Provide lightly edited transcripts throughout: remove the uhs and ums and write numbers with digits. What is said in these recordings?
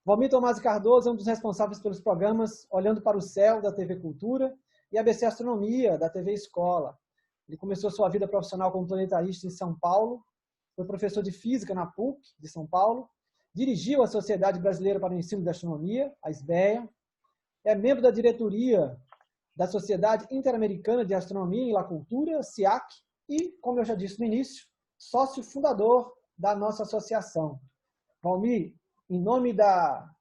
Valmir Tomasi Cardoso é um dos responsáveis pelos programas Olhando para o Céu, da TV Cultura, e ABC Astronomia, da TV Escola. Ele começou sua vida profissional como planetarista em São Paulo, foi professor de Física na PUC de São Paulo, dirigiu a Sociedade Brasileira para o Ensino da Astronomia, a SBEA, é membro da diretoria da Sociedade Interamericana de Astronomia e La Cultura, SIAC, e, como eu já disse no início, sócio fundador da nossa associação. Valmir, em nome da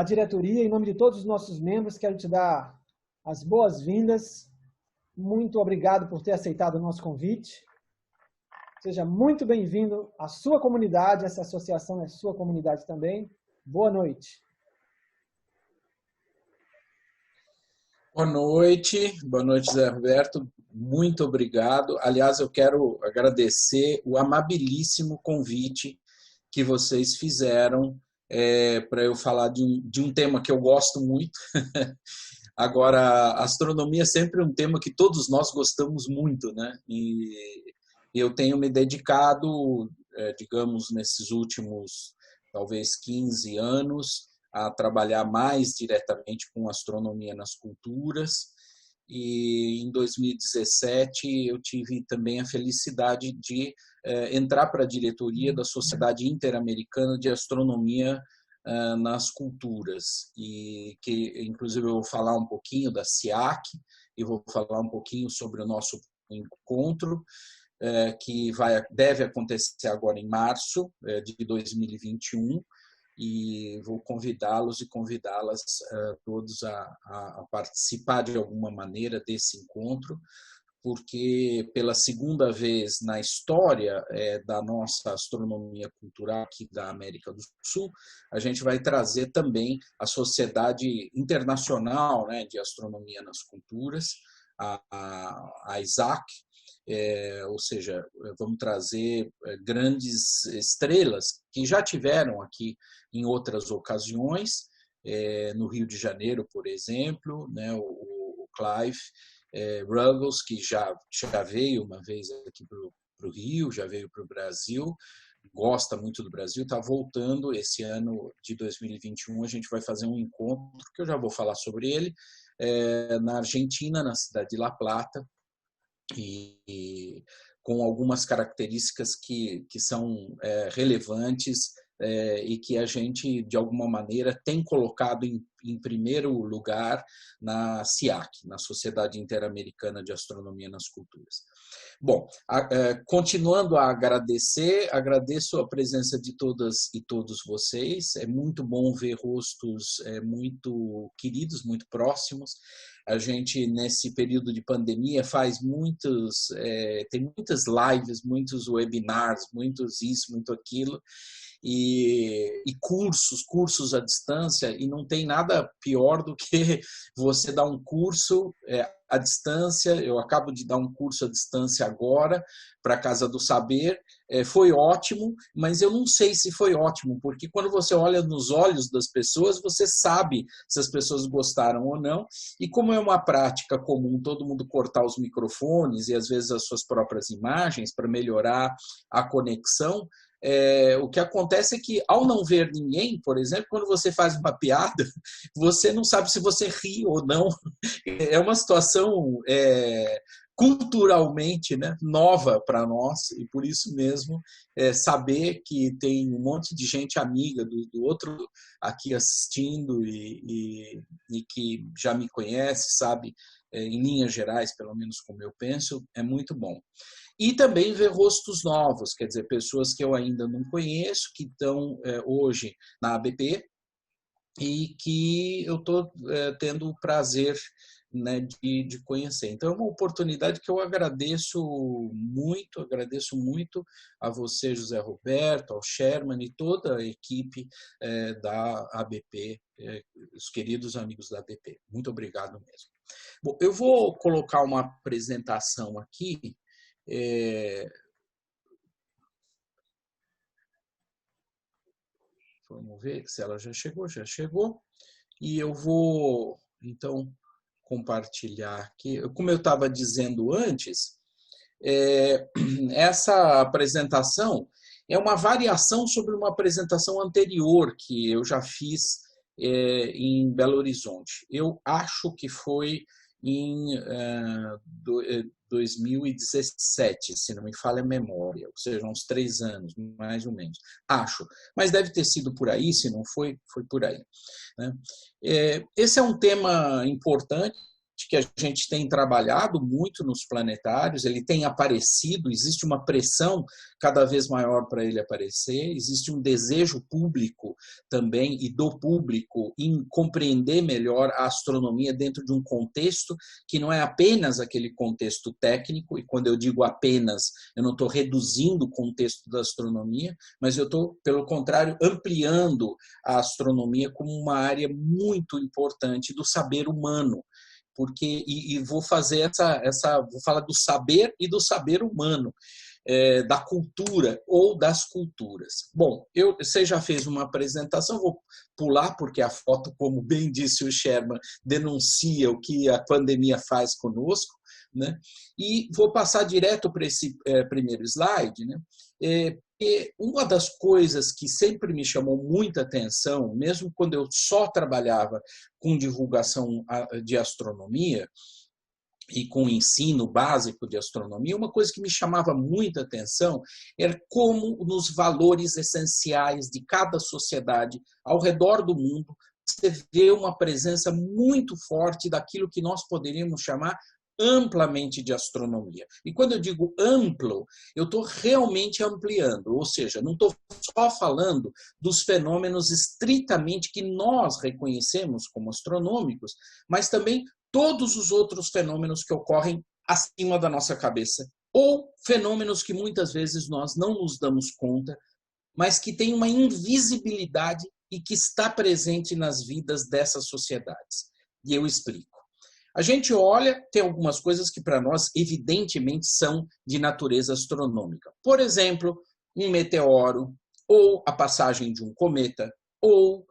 diretoria, em nome de todos os nossos membros, quero te dar as boas-vindas. Muito obrigado por ter aceitado o nosso convite. Seja muito bem-vindo à sua comunidade, essa associação é sua comunidade também. Boa noite. Boa noite, Zé Roberto. Muito obrigado. Aliás, eu quero agradecer o amabilíssimo convite que vocês fizeram para eu falar de um tema que eu gosto muito. Agora, a astronomia é sempre um tema que todos nós gostamos muito, né? E eu tenho me dedicado, digamos, nesses últimos, talvez, 15 anos, a trabalhar mais diretamente com astronomia nas culturas. E em 2017 eu tive também a felicidade de entrar para a diretoria da Sociedade Interamericana de Astronomia nas Culturas, e que inclusive eu vou falar um pouquinho da SIAC e vou falar um pouquinho sobre o nosso encontro, que deve acontecer agora em março de 2021, e vou convidá-los e convidá-las todos a participar de alguma maneira desse encontro, porque pela segunda vez na história da nossa astronomia cultural aqui da América do Sul, a gente vai trazer também a Sociedade Internacional, né, de Astronomia nas Culturas, a ISAC, ou seja, vamos trazer grandes estrelas que já tiveram aqui em outras ocasiões, no Rio de Janeiro, por exemplo, né, o Clive Ruggles, que já veio uma vez aqui para o Rio, já veio para o Brasil, gosta muito do Brasil, está voltando esse ano de 2021, a gente vai fazer um encontro, que eu já vou falar sobre ele, na Argentina, na cidade de La Plata, e com algumas características que são relevantes e que a gente, de alguma maneira, tem colocado em primeiro lugar na SIAC, na Sociedade Interamericana de Astronomia nas Culturas. Bom, continuando a agradeço a presença de todas e todos vocês. É muito bom ver rostos muito queridos, muito próximos. A gente, nesse período de pandemia, tem muitas lives, muitos webinars, muitos isso, muito aquilo, e cursos à distância, e não tem nada pior do que você dar um curso à distância. Eu acabo de dar um curso à distância agora para a Casa do Saber, foi ótimo, mas eu não sei se foi ótimo, porque quando você olha nos olhos das pessoas, você sabe se as pessoas gostaram ou não, e como é uma prática comum todo mundo cortar os microfones e às vezes as suas próprias imagens para melhorar a conexão, o que acontece é que, ao não ver ninguém, por exemplo, quando você faz uma piada, você não sabe se você ri ou não. É uma situação culturalmente, né, nova para nós, e por isso mesmo saber que tem um monte de gente amiga do outro aqui assistindo e que já me conhece, sabe, em linhas gerais, pelo menos como eu penso, é muito bom. E também ver rostos novos, quer dizer, pessoas que eu ainda não conheço, que estão hoje na ABP e que eu estou tendo o prazer, né, de conhecer. Então, é uma oportunidade que eu agradeço muito a você, José Roberto, ao Sherman e toda a equipe da ABP, os queridos amigos da ABP. Muito obrigado mesmo. Bom, eu vou colocar uma apresentação aqui. Vamos ver se ela já chegou. E eu vou, então, compartilhar aqui. Como eu estava dizendo antes, essa apresentação é uma variação sobre uma apresentação anterior que eu já fiz em Belo Horizonte. Eu acho que foi em 2017, se não me falha a memória, ou seja, uns 3 anos, mais ou menos. Acho. Mas deve ter sido por aí, se não foi, foi por aí. Né? Esse é um tema importante que a gente tem trabalhado muito nos planetários, ele tem aparecido, existe uma pressão cada vez maior para ele aparecer, existe um desejo público também e do público em compreender melhor a astronomia dentro de um contexto que não é apenas aquele contexto técnico, e quando eu digo apenas, eu não estou reduzindo o contexto da astronomia, mas eu estou, pelo contrário, ampliando a astronomia como uma área muito importante do saber humano, porque vou fazer vou falar do saber e do saber humano, da cultura ou das culturas. Bom, você já fez uma apresentação, vou pular porque a foto, como bem disse o Sherman, denuncia o que a pandemia faz conosco, né? E vou passar direto para esse primeiro slide, né? Uma das coisas que sempre me chamou muita atenção, mesmo quando eu só trabalhava com divulgação de astronomia e com ensino básico de astronomia, uma coisa que me chamava muita atenção era como nos valores essenciais de cada sociedade ao redor do mundo você vê uma presença muito forte daquilo que nós poderíamos chamar amplamente de astronomia. E quando eu digo amplo, eu estou realmente ampliando, ou seja, não estou só falando dos fenômenos estritamente que nós reconhecemos como astronômicos, mas também todos os outros fenômenos que ocorrem acima da nossa cabeça, ou fenômenos que muitas vezes nós não nos damos conta, mas que têm uma invisibilidade e que está presente nas vidas dessas sociedades. E eu explico. A gente olha, tem algumas coisas que para nós evidentemente são de natureza astronômica. Por exemplo, um meteoro, ou a passagem de um cometa, ou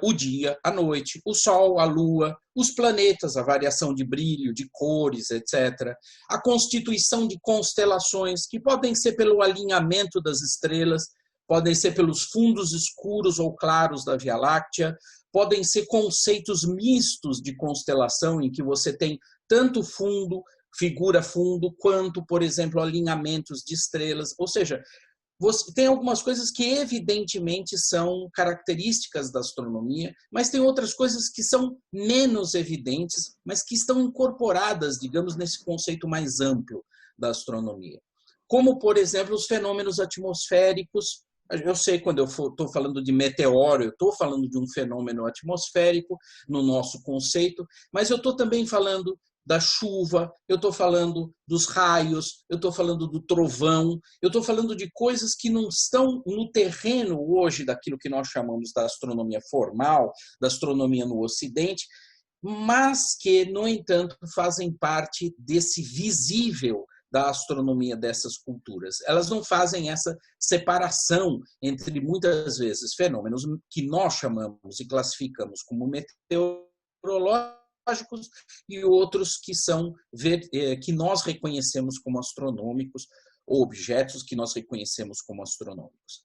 o dia, a noite, o Sol, a Lua, os planetas, a variação de brilho, de cores, etc. A constituição de constelações, que podem ser pelo alinhamento das estrelas, podem ser pelos fundos escuros ou claros da Via Láctea, podem ser conceitos mistos de constelação, em que você tem tanto fundo, figura fundo, quanto, por exemplo, alinhamentos de estrelas. Ou seja, você tem algumas coisas que evidentemente são características da astronomia, mas tem outras coisas que são menos evidentes, mas que estão incorporadas, digamos, nesse conceito mais amplo da astronomia. Como, por exemplo, os fenômenos atmosféricos. Eu sei, quando eu estou falando de meteoro, eu estou falando de um fenômeno atmosférico no nosso conceito, mas eu estou também falando da chuva, eu estou falando dos raios, eu estou falando do trovão, eu estou falando de coisas que não estão no terreno hoje daquilo que nós chamamos da astronomia formal, da astronomia no Ocidente, mas que, no entanto, fazem parte desse visível da astronomia dessas culturas. Elas não fazem essa separação entre, muitas vezes, fenômenos que nós chamamos e classificamos como meteorológicos e outros que nós reconhecemos como astronômicos, ou objetos que nós reconhecemos como astronômicos.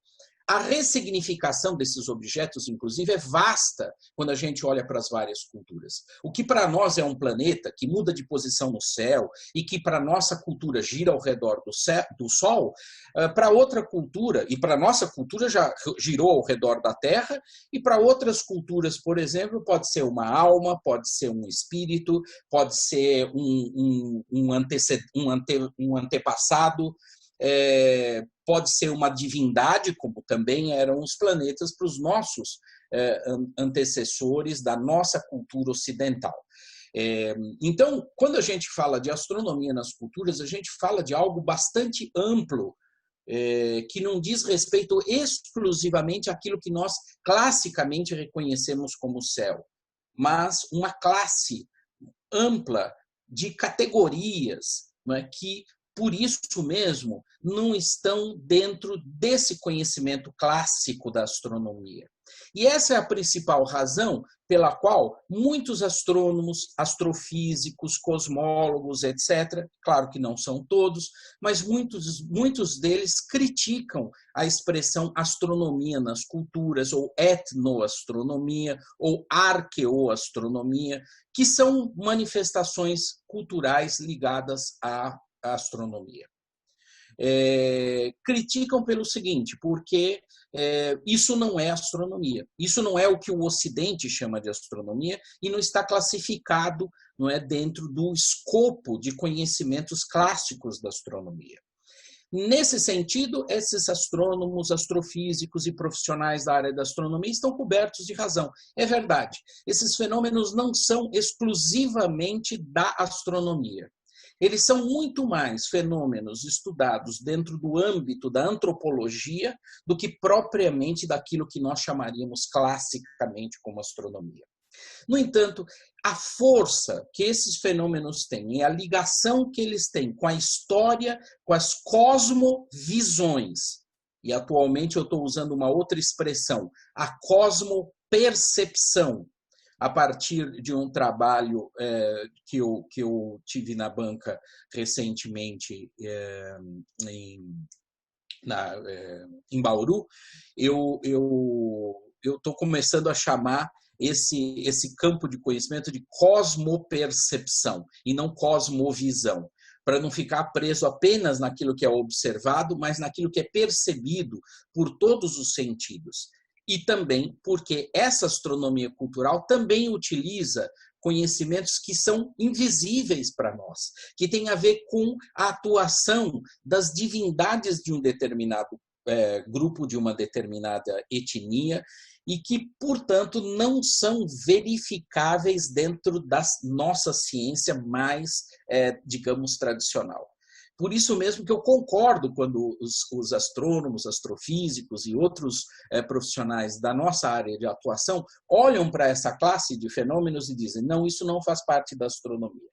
A ressignificação desses objetos, inclusive, é vasta quando a gente olha para as várias culturas. O que para nós é um planeta que muda de posição no céu e que para a nossa cultura gira ao redor do Sol, para outra cultura, e para a nossa cultura já girou ao redor da Terra, e para outras culturas, por exemplo, pode ser uma alma, pode ser um espírito, pode ser um antepassado, pode ser uma divindade, como também eram os planetas para os nossos antecessores da nossa cultura ocidental. Então, quando a gente fala de astronomia nas culturas, a gente fala de algo bastante amplo, que não diz respeito exclusivamente àquilo que nós classicamente reconhecemos como céu, mas uma classe ampla de categorias, não é, que por isso mesmo, não estão dentro desse conhecimento clássico da astronomia. E essa é a principal razão pela qual muitos astrônomos, astrofísicos, cosmólogos, etc., claro que não são todos, mas muitos deles criticam a expressão astronomia nas culturas, ou etnoastronomia, ou arqueoastronomia, que são manifestações culturais ligadas à astronomia. Criticam pelo seguinte, porque isso não é astronomia, isso não é o que o Ocidente chama de astronomia e não está classificado, não é, dentro do escopo de conhecimentos clássicos da astronomia. Nesse sentido, esses astrônomos, astrofísicos e profissionais da área da astronomia estão cobertos de razão. É verdade, esses fenômenos não são exclusivamente da astronomia. Eles são muito mais fenômenos estudados dentro do âmbito da antropologia do que propriamente daquilo que nós chamaríamos classicamente como astronomia. No entanto, a força que esses fenômenos têm e a ligação que eles têm com a história, com as cosmovisões, e atualmente eu estou usando uma outra expressão, a cosmopercepção, a partir de um trabalho que eu tive na banca recentemente em Bauru, eu estou começando a chamar esse campo de conhecimento de cosmopercepção e não cosmovisão, para não ficar preso apenas naquilo que é observado, mas naquilo que é percebido por todos os sentidos. E também porque essa astronomia cultural também utiliza conhecimentos que são invisíveis para nós, que tem a ver com a atuação das divindades de um determinado grupo, de uma determinada etnia, e que, portanto, não são verificáveis dentro da nossa ciência mais, digamos, tradicional. Por isso mesmo que eu concordo quando os astrônomos, astrofísicos e outros profissionais da nossa área de atuação olham para essa classe de fenômenos e dizem, não, isso não faz parte da astronomia.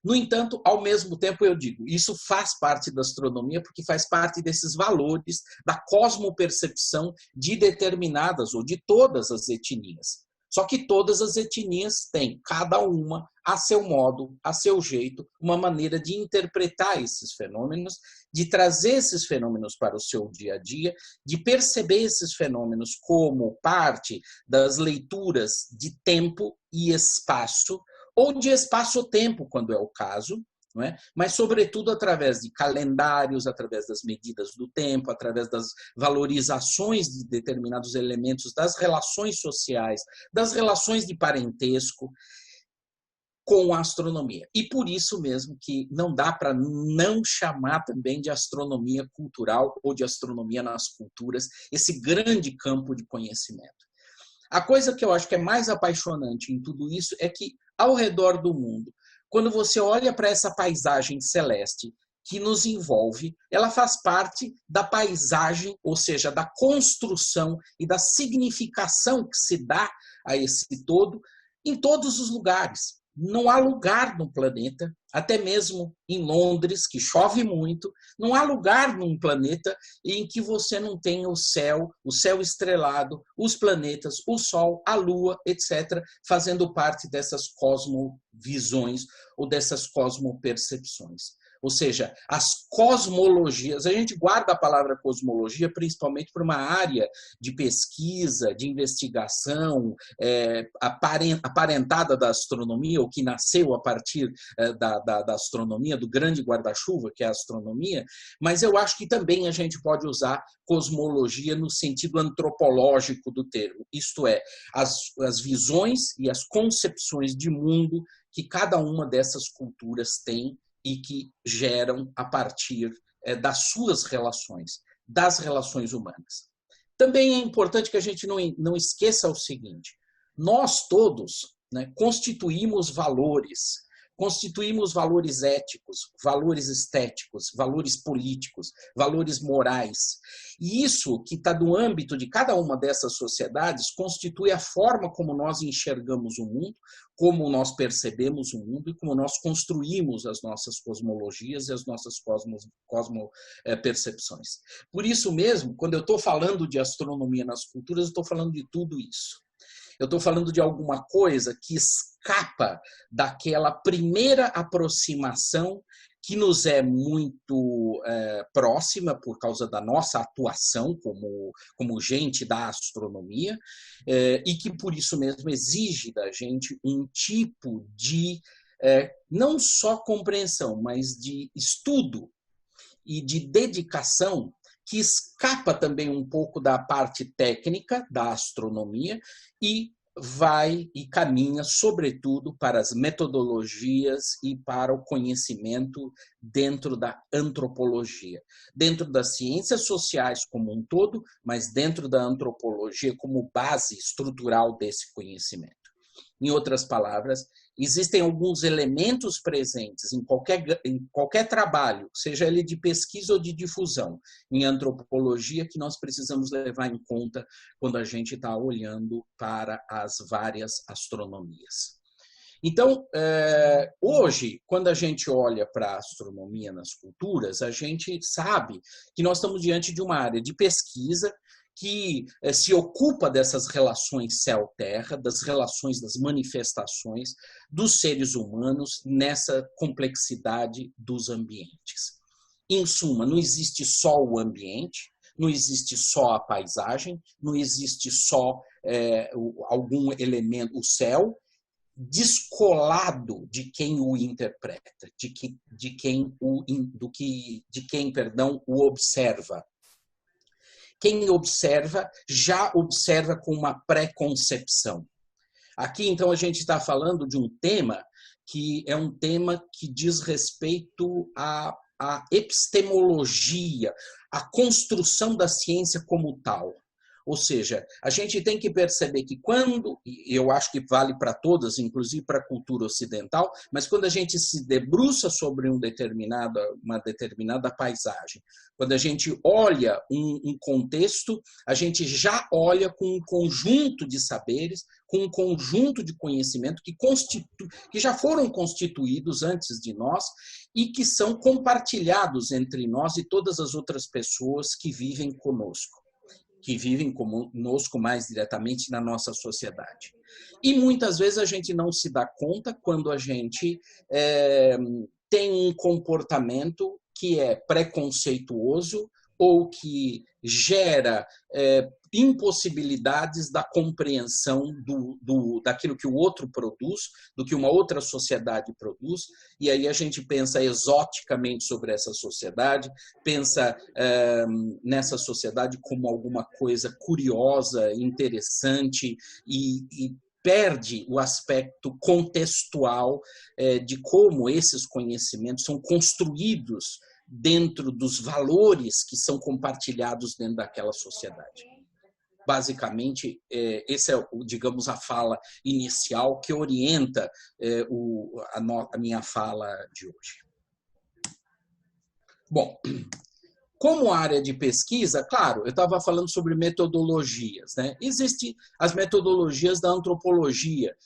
No entanto, ao mesmo tempo eu digo, isso faz parte da astronomia porque faz parte desses valores da cosmopercepção de determinadas ou de todas as etnias. Só que todas as etnias têm, cada uma, a seu modo, a seu jeito, uma maneira de interpretar esses fenômenos, de trazer esses fenômenos para o seu dia a dia, de perceber esses fenômenos como parte das leituras de tempo e espaço, ou de espaço-tempo, quando é o caso, não é? Mas, sobretudo, através de calendários, através das medidas do tempo, através das valorizações de determinados elementos das relações sociais, das relações de parentesco com a astronomia. E por isso mesmo que não dá para não chamar também de astronomia cultural ou de astronomia nas culturas, esse grande campo de conhecimento. A coisa que eu acho que é mais apaixonante em tudo isso é que, ao redor do mundo, quando você olha para essa paisagem celeste que nos envolve, ela faz parte da paisagem, ou seja, da construção e da significação que se dá a esse todo em todos os lugares. Não há lugar no planeta, até mesmo em Londres, que chove muito, não há lugar num planeta em que você não tenha o céu estrelado, os planetas, o Sol, a Lua, etc., fazendo parte dessas cosmovisões ou dessas cosmopercepções. Ou seja, as cosmologias, a gente guarda a palavra cosmologia principalmente para uma área de pesquisa, de investigação, aparentada da astronomia, ou que nasceu a partir da astronomia, do grande guarda-chuva, que é a astronomia, mas eu acho que também a gente pode usar cosmologia no sentido antropológico do termo, isto é, as visões e as concepções de mundo que cada uma dessas culturas tem e que geram a partir das suas relações, das relações humanas. Também é importante que a gente não esqueça o seguinte, nós todos, né, constituímos valores, constituímos valores éticos, valores estéticos, valores políticos, valores morais. E isso, que está no âmbito de cada uma dessas sociedades, constitui a forma como nós enxergamos o mundo, como nós percebemos o mundo e como nós construímos as nossas cosmologias e as nossas cosmopercepções. Por isso mesmo, quando eu estou falando de astronomia nas culturas, eu estou falando de tudo isso. Eu estou falando de alguma coisa que escapa daquela primeira aproximação que nos é muito próxima por causa da nossa atuação como gente da astronomia e que, por isso mesmo, exige da gente um tipo de, não só compreensão, mas de estudo e de dedicação que escapa também um pouco da parte técnica da astronomia e vai e caminha, sobretudo, para as metodologias e para o conhecimento dentro da antropologia, dentro das ciências sociais como um todo, mas dentro da antropologia como base estrutural desse conhecimento. Em outras palavras, existem alguns elementos presentes em qualquer trabalho, seja ele de pesquisa ou de difusão, em antropologia, que nós precisamos levar em conta quando a gente está olhando para as várias astronomias. Então, hoje, quando a gente olha para a astronomia nas culturas, a gente sabe que nós estamos diante de uma área de pesquisa que se ocupa dessas relações céu-terra, das relações, das manifestações dos seres humanos nessa complexidade dos ambientes. Em suma, não existe só o ambiente, não existe só a paisagem, não existe só algum elemento, o céu, descolado de quem o interpreta, de quem o observa. Quem observa, já observa com uma pré-concepção. Aqui, então, a gente está falando de um tema que é um tema que diz respeito à epistemologia, à construção da ciência como tal. Ou seja, a gente tem que perceber que quando, e eu acho que vale para todas, inclusive para a cultura ocidental, mas quando a gente se debruça sobre uma determinada paisagem, quando a gente olha um contexto, a gente já olha com um conjunto de saberes, com um conjunto de conhecimento que já foram constituídos antes de nós e que são compartilhados entre nós e todas as outras pessoas que vivem conosco, que vivem conosco mais diretamente na nossa sociedade. E muitas vezes a gente não se dá conta quando a gente tem um comportamento que é preconceituoso ou que gera impossibilidades da compreensão daquilo que o outro produz, do que uma outra sociedade produz, e aí a gente pensa exoticamente sobre essa sociedade, pensa nessa sociedade como alguma coisa curiosa, interessante e perde o aspecto contextual de como esses conhecimentos são construídos dentro dos valores que são compartilhados dentro daquela sociedade. Basicamente, essa é, digamos, a fala inicial que orienta a minha fala de hoje. Bom, como área de pesquisa, claro, eu estava falando sobre metodologias, né? Existem as metodologias da antropologia,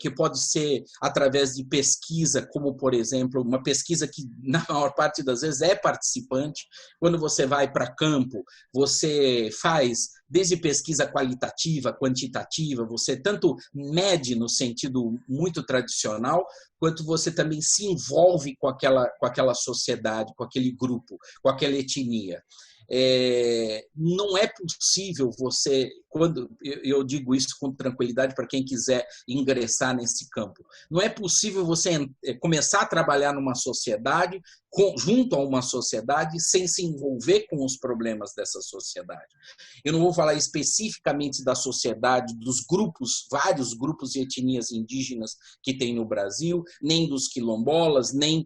que pode ser através de pesquisa, como, por exemplo, uma pesquisa que, na maior parte das vezes, é participante. Quando você vai para campo, você faz desde pesquisa qualitativa, quantitativa, você tanto mede no sentido muito tradicional, quanto você também se envolve com aquela sociedade, com aquele grupo, com aquela etnia. Não é possível você, quando eu digo isso com tranquilidade para quem quiser ingressar nesse campo, não é possível você começar a trabalhar numa sociedade, junto a uma sociedade, sem se envolver com os problemas dessa sociedade. Eu não vou falar especificamente da sociedade, dos grupos, vários grupos e etnias indígenas que tem no Brasil, nem dos quilombolas, nem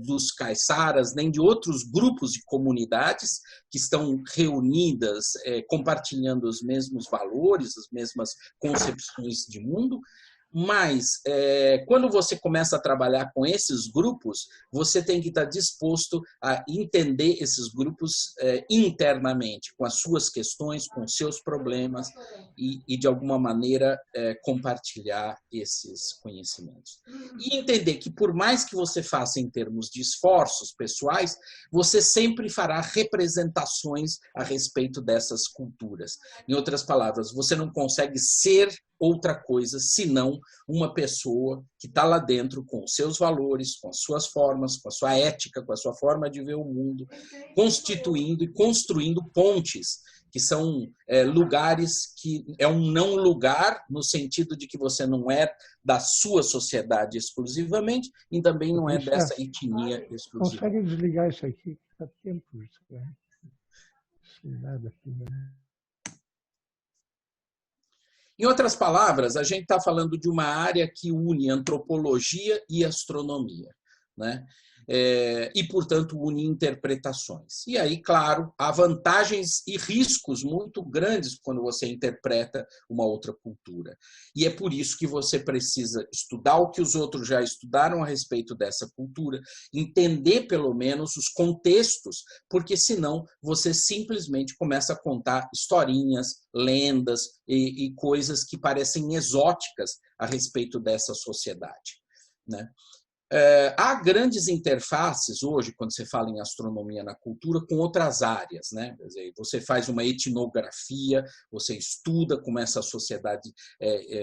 dos caiçaras, nem de outros grupos de comunidades que estão reunidas, compartilhando os mesmos valores, as mesmas concepções de mundo, Mas, quando você começa a trabalhar com esses grupos, você tem que estar disposto a entender esses grupos internamente, com as suas questões, com os seus problemas, e de alguma maneira, compartilhar esses conhecimentos. E entender que, por mais que você faça em termos de esforços pessoais, você sempre fará representações a respeito dessas culturas. Em outras palavras, você não consegue ser outra coisa senão uma pessoa que está lá dentro com os seus valores, com as suas formas, com a sua ética, com a sua forma de ver o mundo, constituindo e construindo pontes, que são lugares que é um não lugar, no sentido de que você não é da sua sociedade exclusivamente e também não é dessa etnia exclusiva. Consegue desligar isso aqui? Há tempo isso, né? Nada aqui, né? Em outras palavras, a gente está falando de uma área que une antropologia e astronomia, né? E, portanto, une interpretações. E aí, claro, há vantagens e riscos muito grandes quando você interpreta uma outra cultura. E é por isso que você precisa estudar o que os outros já estudaram a respeito dessa cultura, entender, pelo menos, os contextos, porque, senão, você simplesmente começa a contar historinhas, lendas e coisas que parecem exóticas a respeito dessa sociedade, né? Há grandes interfaces hoje, quando você fala em astronomia na cultura, com outras áreas, né? Quer dizer, você faz uma etnografia, você estuda como essa sociedade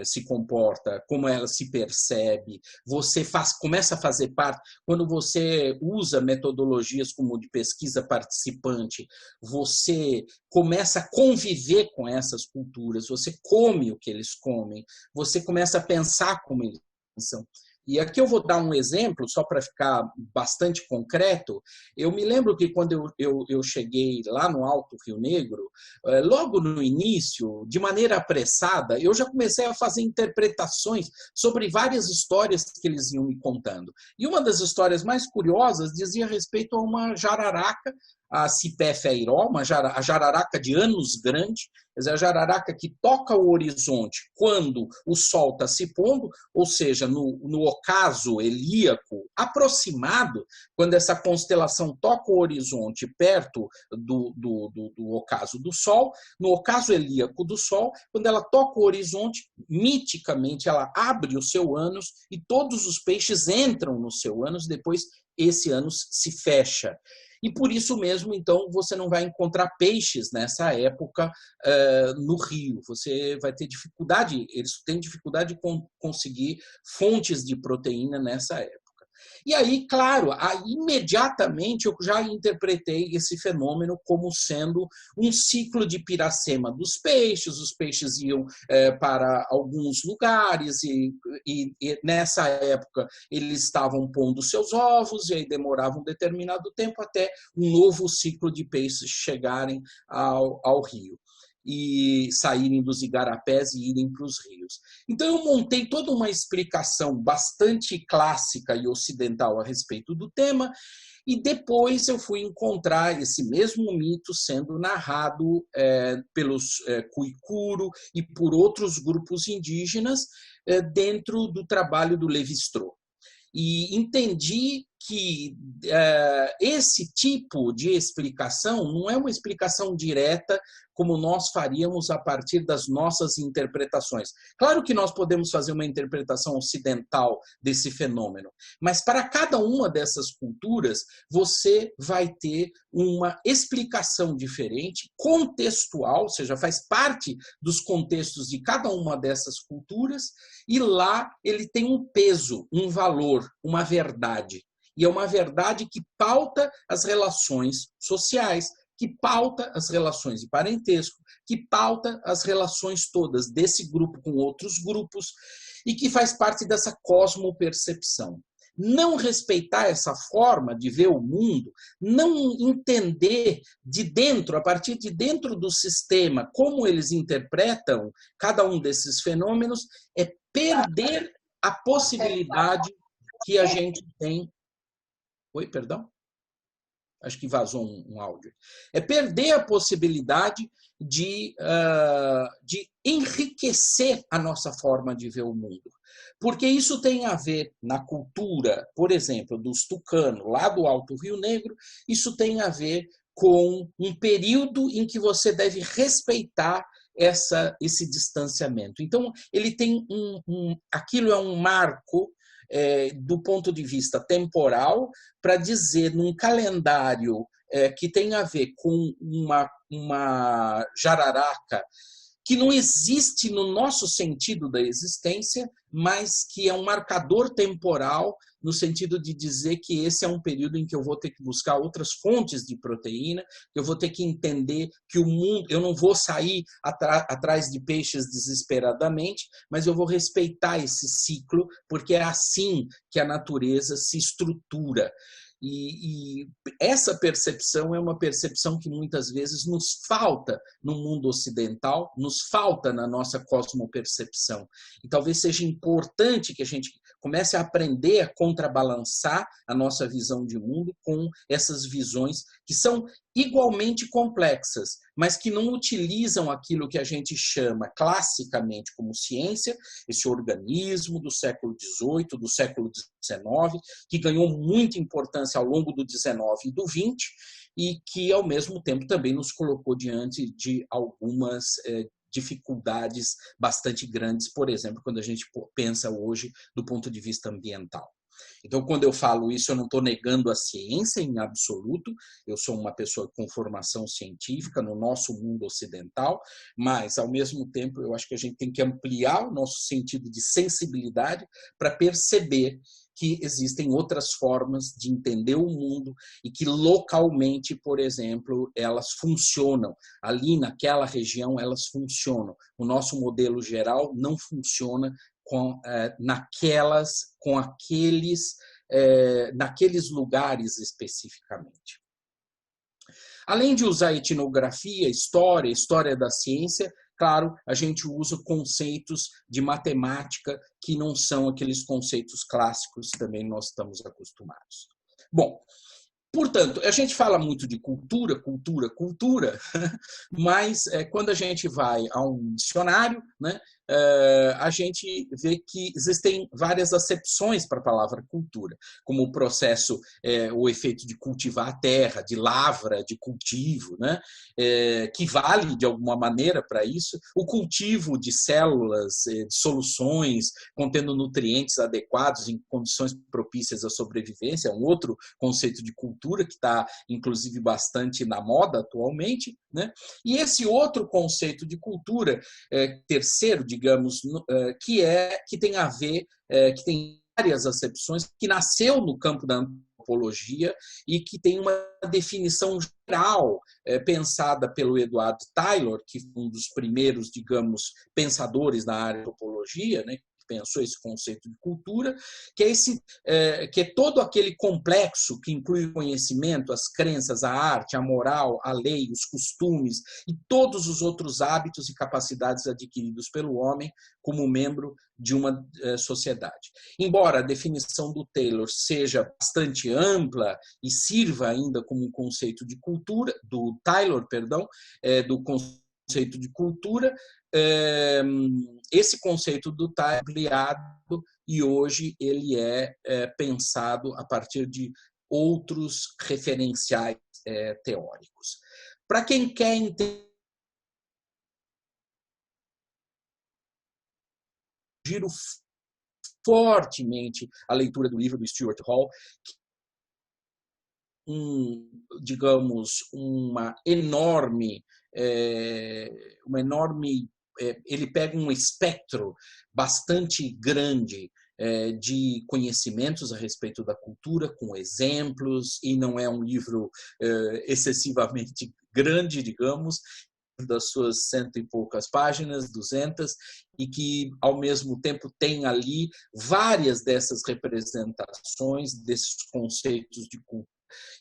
se comporta, como ela se percebe, você começa a fazer parte, quando você usa metodologias como de pesquisa participante, você começa a conviver com essas culturas, você come o que eles comem, você começa a pensar como eles pensam. E aqui eu vou dar um exemplo, só para ficar bastante concreto. Eu me lembro que quando eu cheguei lá no Alto Rio Negro, logo no início, de maneira apressada, eu já comecei a fazer interpretações sobre várias histórias que eles iam me contando. E uma das histórias mais curiosas dizia respeito a uma jararaca, a Cipé feiró, a jararaca de anos grande, quer dizer, a jararaca que toca o horizonte quando o sol está se pondo, ou seja, no ocaso helíaco aproximado, quando essa constelação toca o horizonte perto do ocaso do sol, no ocaso helíaco do sol, quando ela toca o horizonte, miticamente ela abre o seu ânus e todos os peixes entram no seu ânus, depois esse ânus se fecha. E por isso mesmo, então, você não vai encontrar peixes nessa época no rio. Você vai ter dificuldade, eles têm dificuldade de conseguir fontes de proteína nessa época. E aí, claro, imediatamente eu já interpretei esse fenômeno como sendo um ciclo de piracema dos peixes. Os peixes iam para alguns lugares e nessa época eles estavam pondo seus ovos e aí demorava um determinado tempo até um novo ciclo de peixes chegarem ao rio e saírem dos igarapés e irem para os rios. Então eu montei toda uma explicação bastante clássica e ocidental a respeito do tema, e depois eu fui encontrar esse mesmo mito sendo narrado pelos Cuicuro e por outros grupos indígenas dentro do trabalho do Lévi-Strauss. E entendi que esse tipo de explicação não é uma explicação direta como nós faríamos a partir das nossas interpretações. Claro que nós podemos fazer uma interpretação ocidental desse fenômeno, mas para cada uma dessas culturas você vai ter uma explicação diferente, contextual, ou seja, faz parte dos contextos de cada uma dessas culturas, e lá ele tem um peso, um valor, uma verdade. E é uma verdade que pauta as relações sociais, que pauta as relações de parentesco, que pauta as relações todas desse grupo com outros grupos e que faz parte dessa cosmopercepção. Não respeitar essa forma de ver o mundo, não entender de dentro, a partir de dentro do sistema, como eles interpretam cada um desses fenômenos, é perder a possibilidade que a gente tem. Oi, perdão? Acho que vazou um áudio. É perder a possibilidade de enriquecer a nossa forma de ver o mundo. Porque isso tem a ver na cultura, por exemplo, dos tucanos, lá do Alto Rio Negro, isso tem a ver com um período em que você deve respeitar esse distanciamento. Então, ele tem aquilo é um marco do ponto de vista temporal para dizer num calendário que tem a ver com uma jararaca que não existe no nosso sentido da existência, mas que é um marcador temporal no sentido de dizer que esse é um período em que eu vou ter que buscar outras fontes de proteína, que eu vou ter que entender que o mundo, eu não vou sair atrás de peixes desesperadamente, mas eu vou respeitar esse ciclo, porque é assim que a natureza se estrutura. E essa percepção é uma percepção que muitas vezes nos falta no mundo ocidental, nos falta na nossa cosmopercepção. E talvez seja importante que a gente comece a aprender a contrabalançar a nossa visão de mundo com essas visões que são igualmente complexas, mas que não utilizam aquilo que a gente chama classicamente como ciência, esse organismo do século XVIII, do século XIX, que ganhou muita importância ao longo do XIX e do XX, e que, ao mesmo tempo, também nos colocou diante de algumas dificuldades bastante grandes, por exemplo, quando a gente pensa hoje do ponto de vista ambiental. Então, quando eu falo isso, eu não estou negando a ciência em absoluto, eu sou uma pessoa com formação científica no nosso mundo ocidental, mas, ao mesmo tempo, eu acho que a gente tem que ampliar o nosso sentido de sensibilidade para perceber que existem outras formas de entender o mundo e que localmente, por exemplo, elas funcionam. Ali naquela região elas funcionam. O nosso modelo geral não funciona naqueles lugares especificamente. Além de usar etnografia, história da ciência, claro, a gente usa conceitos de matemática que não são aqueles conceitos clássicos que também nós estamos acostumados. Bom, portanto, a gente fala muito de cultura, mas quando a gente vai a um dicionário, né, a gente vê que existem várias acepções para a palavra cultura, como o processo, o efeito de cultivar a terra, de lavra, de cultivo, né, que vale de alguma maneira para isso, o cultivo de células, de soluções contendo nutrientes adequados em condições propícias à sobrevivência, é um outro conceito de cultura que está, inclusive, bastante na moda atualmente, né? E esse outro conceito de cultura, terceiro, digamos, que tem a ver, que tem várias acepções, que nasceu no campo da antropologia e que tem uma definição geral pensada pelo Edward Taylor, que foi um dos primeiros, digamos, pensadores na área de antropologia, né? Pensou esse conceito de cultura, que é todo aquele complexo que inclui o conhecimento, as crenças, a arte, a moral, a lei, os costumes e todos os outros hábitos e capacidades adquiridos pelo homem como membro de uma sociedade. Embora a definição do Taylor seja bastante ampla e sirva ainda como um conceito de cultura, do Taylor, perdão, do conceito de cultura, esse conceito do Taylor é ampliado e hoje ele é pensado a partir de outros referenciais teóricos. Para quem quer entender, giro fortemente a leitura do livro do Stuart Hall, digamos, uma enorme, ele pega um espectro bastante grande de conhecimentos a respeito da cultura, com exemplos, e não é um livro excessivamente grande, digamos, das suas 100 e poucas páginas, 200, e que, ao mesmo tempo, tem ali várias dessas representações, desses conceitos de cultura,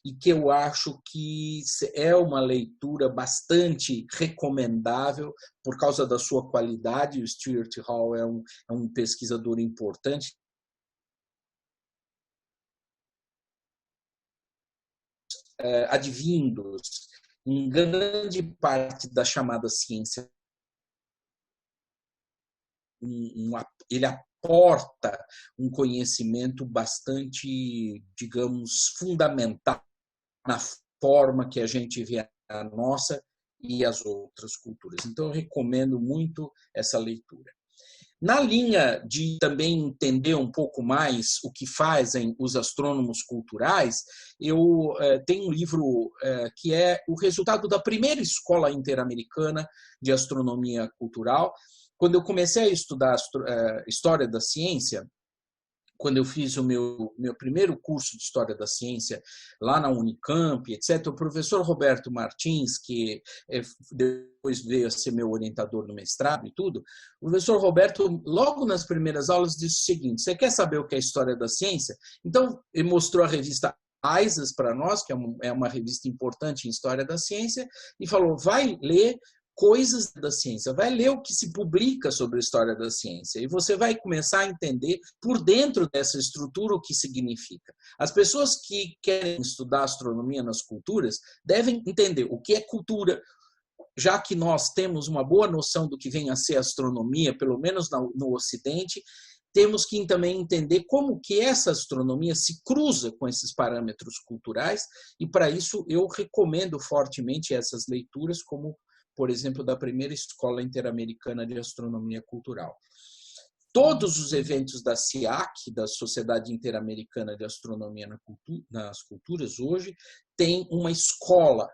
e que eu acho que é uma leitura bastante recomendável por causa da sua qualidade. O Stuart Hall é um pesquisador importante. Advindos em grande parte da chamada ciência, ele comporta um conhecimento bastante, digamos, fundamental na forma que a gente vê a nossa e as outras culturas. Então, eu recomendo muito essa leitura. Na linha de também entender um pouco mais o que fazem os astrônomos culturais, eu tenho um livro que é o resultado da primeira escola interamericana de astronomia cultural. Quando eu comecei a estudar história da ciência, quando eu fiz o meu primeiro curso de História da Ciência lá na Unicamp, etc., o professor Roberto Martins, que depois veio a ser meu orientador no mestrado e tudo, o professor Roberto, logo nas primeiras aulas, disse o seguinte: você quer saber o que é História da Ciência? Então, ele mostrou a revista AISAS para nós, que é uma revista importante em História da Ciência, e falou, vai ler coisas da ciência, vai ler o que se publica sobre a história da ciência e você vai começar a entender por dentro dessa estrutura o que significa. As pessoas que querem estudar astronomia nas culturas devem entender o que é cultura, já que nós temos uma boa noção do que vem a ser astronomia, pelo menos no Ocidente, temos que também entender como que essa astronomia se cruza com esses parâmetros culturais e, para isso, eu recomendo fortemente essas leituras, como por exemplo, da primeira Escola Interamericana de Astronomia Cultural. Todos os eventos da SIAC, da Sociedade Interamericana de Astronomia nas Culturas, hoje, tem uma escola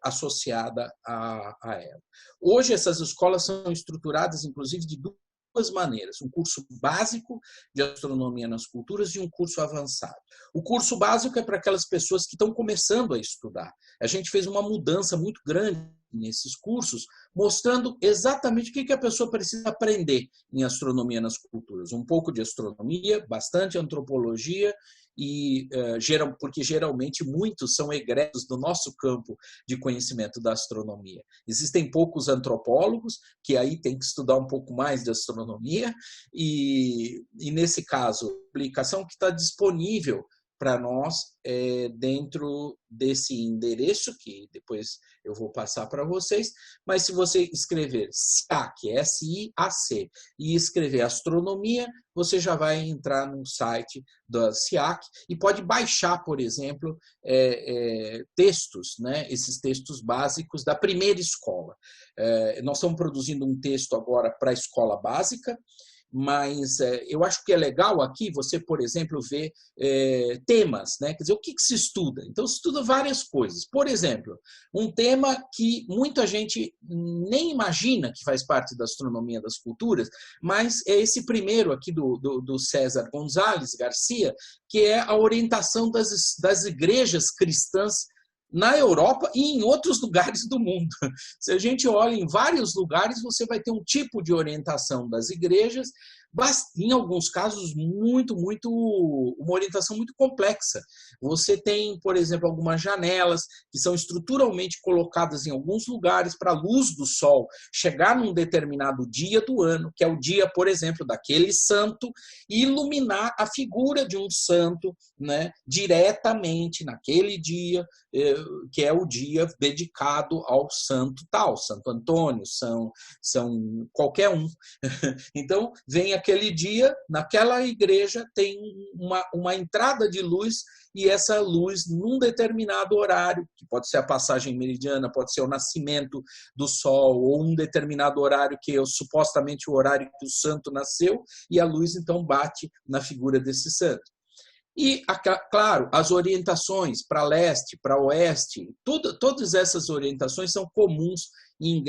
associada a ela. Hoje, essas escolas são estruturadas, inclusive, de duas maneiras, um curso básico de astronomia nas culturas e um curso avançado. O curso básico é para aquelas pessoas que estão começando a estudar. A gente fez uma mudança muito grande nesses cursos, mostrando exatamente o que a pessoa precisa aprender em astronomia nas culturas. Um pouco de astronomia, bastante antropologia, porque geralmente muitos são egressos do nosso campo de conhecimento da astronomia. Existem poucos antropólogos, que aí tem que estudar um pouco mais de astronomia, e nesse caso, a aplicação que está disponível para nós dentro desse endereço, que depois eu vou passar para vocês, mas se você escrever SIAC, S-I-A-C, e escrever astronomia, você já vai entrar no site da SIAC e pode baixar, por exemplo, textos, né? Esses textos básicos da primeira escola. Nós estamos produzindo um texto agora para a escola básica, mas eu acho que é legal aqui você, por exemplo, ver temas, né? Quer dizer, o que se estuda? Então, se estuda várias coisas. Por exemplo, um tema que muita gente nem imagina que faz parte da astronomia das culturas, mas é esse primeiro aqui do César Gonzalez Garcia, que é a orientação das igrejas cristãs na Europa e em outros lugares do mundo. Se a gente olha em vários lugares, você vai ter um tipo de orientação das igrejas, em alguns casos, uma orientação muito complexa. Você tem, por exemplo, algumas janelas que são estruturalmente colocadas em alguns lugares para a luz do sol chegar num determinado dia do ano, que é o dia, por exemplo, daquele santo, e iluminar a figura de um santo, né, diretamente naquele dia, que é o dia dedicado ao santo tal, Santo Antônio, São qualquer um. Então, vem aquele dia, naquela igreja tem uma entrada de luz, e essa luz, num determinado horário, que pode ser a passagem meridiana, pode ser o nascimento do sol, ou um determinado horário que é supostamente o horário que o santo nasceu, e a luz então bate na figura desse santo. E, claro, as orientações para leste, para oeste, todas essas orientações são comuns em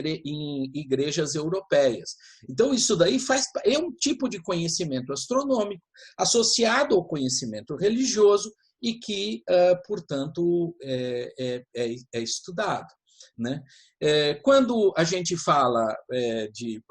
igrejas europeias. Então, isso daí é um tipo de conhecimento astronômico associado ao conhecimento religioso e que, portanto, é estudado, né? Quando a gente fala